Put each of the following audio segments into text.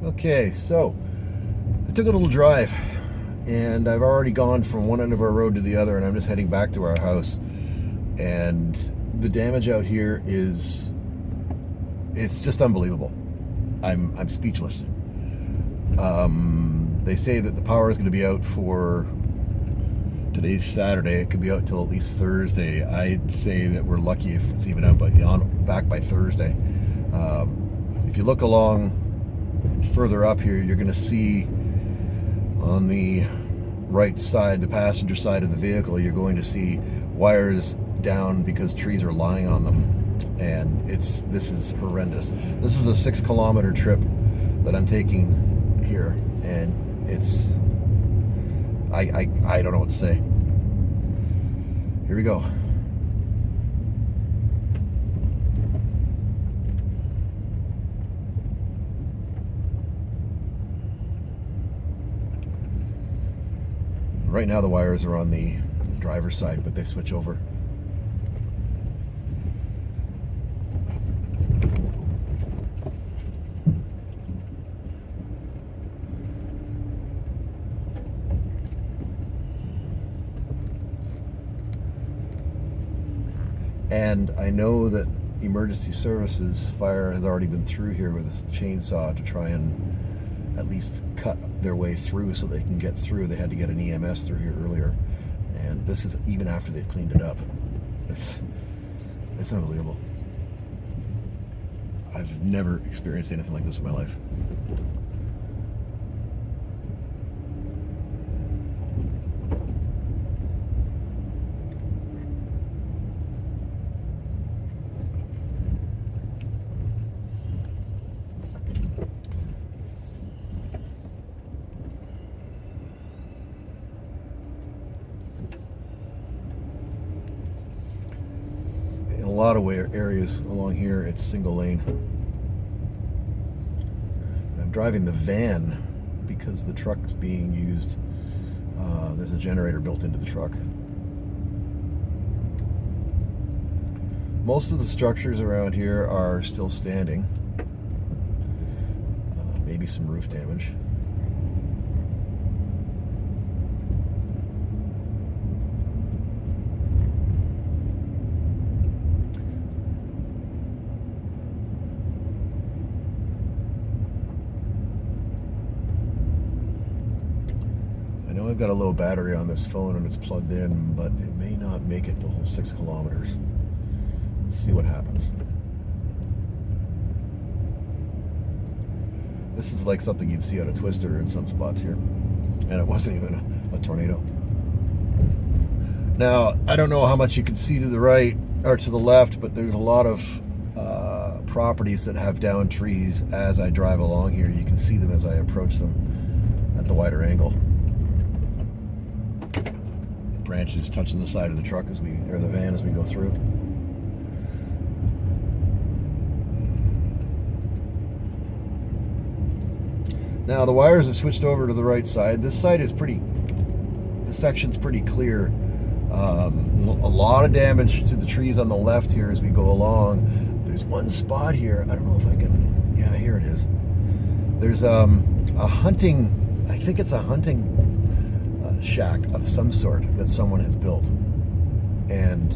Okay, so I took a little drive and I've already gone from one end of our road to the other, and I'm just heading back to our house. And the damage out here it's just unbelievable. I'm speechless. They say that the power is going to be out for today's Saturday. It could be out till at least Thursday. I'd say that we're lucky if it's even out back by Thursday. If you look along further up here, you're going to see on the right side, the passenger side of the vehicle, you're going to see wires down because trees are lying on them. And this is horrendous. This is a 6-kilometer trip that I'm taking here, and I don't know what to say. Here we go. Right now the wires are on the driver's side, but they switch over. And I know that emergency services fire has already been through here with a chainsaw to try and at least cut their way through so they can get through. They had to get an EMS through here earlier, and this is even after they've cleaned it up. It's unbelievable. I've never experienced anything like this in my life. A lot of areas along here, it's single lane. I'm driving the van because the truck's being used. There's a generator built into the truck. Most of the structures around here are still standing. Maybe some roof damage. I've got a low battery on this phone and it's plugged in, but it may not make it the whole 6 kilometers. Let's see what happens. This is like something you'd see on a twister in some spots here, and it wasn't even a tornado. Now, I don't know how much you can see to the right or to the left, but there's a lot of properties that have downed trees as I drive along here. You can see them as I approach them at the wider angle. Branches touching the side of the truck or the van as we go through. Now the wires have switched over to the right side. This section's pretty clear. A lot of damage to the trees on the left here as we go along. There's one spot here, I don't know if I can, yeah, here it is. There's I think it's a hunting shack of some sort that someone has built, and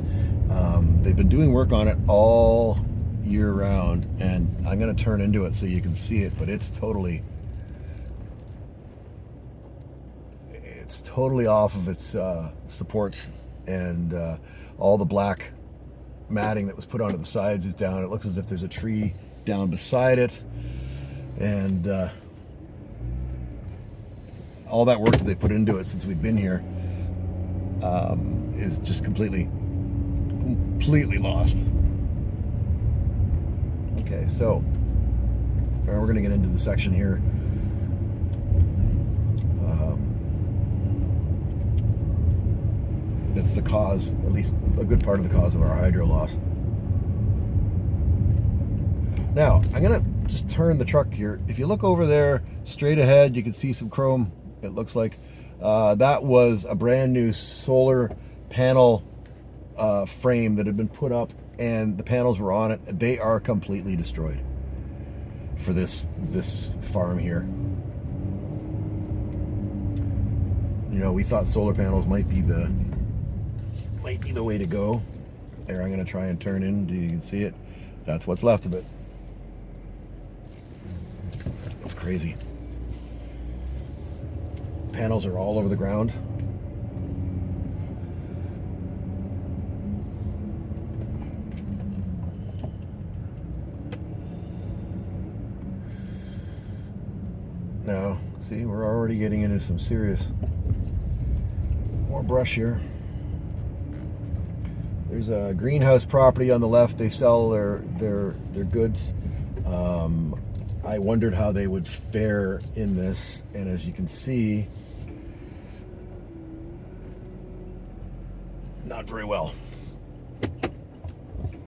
they've been doing work on it all year round, and I'm going to turn into it so you can see it, but it's totally off of its supports, and all the black matting that was put onto the sides is down. It looks as if there's a tree down beside it, and all that work that they put into it since we've been here is just completely lost. Okay, so we're going to get into the section here. It's the cause, at least a good part of the cause of our hydro loss. Now, I'm going to just turn the truck here. If you look over there, straight ahead, you can see some chrome. It looks like that was a brand new solar panel frame that had been put up, and the panels were on it. They are completely destroyed. for this farm here. You know, we thought solar panels might be the way to go. There, I'm going to try and turn in. You can see it. That's what's left of it. It's crazy. Panels are all over the ground. Now, see, we're already getting into some serious more brush here. There's a greenhouse property on the left. They sell their goods. I wondered how they would fare in this, and as you can see, not very well.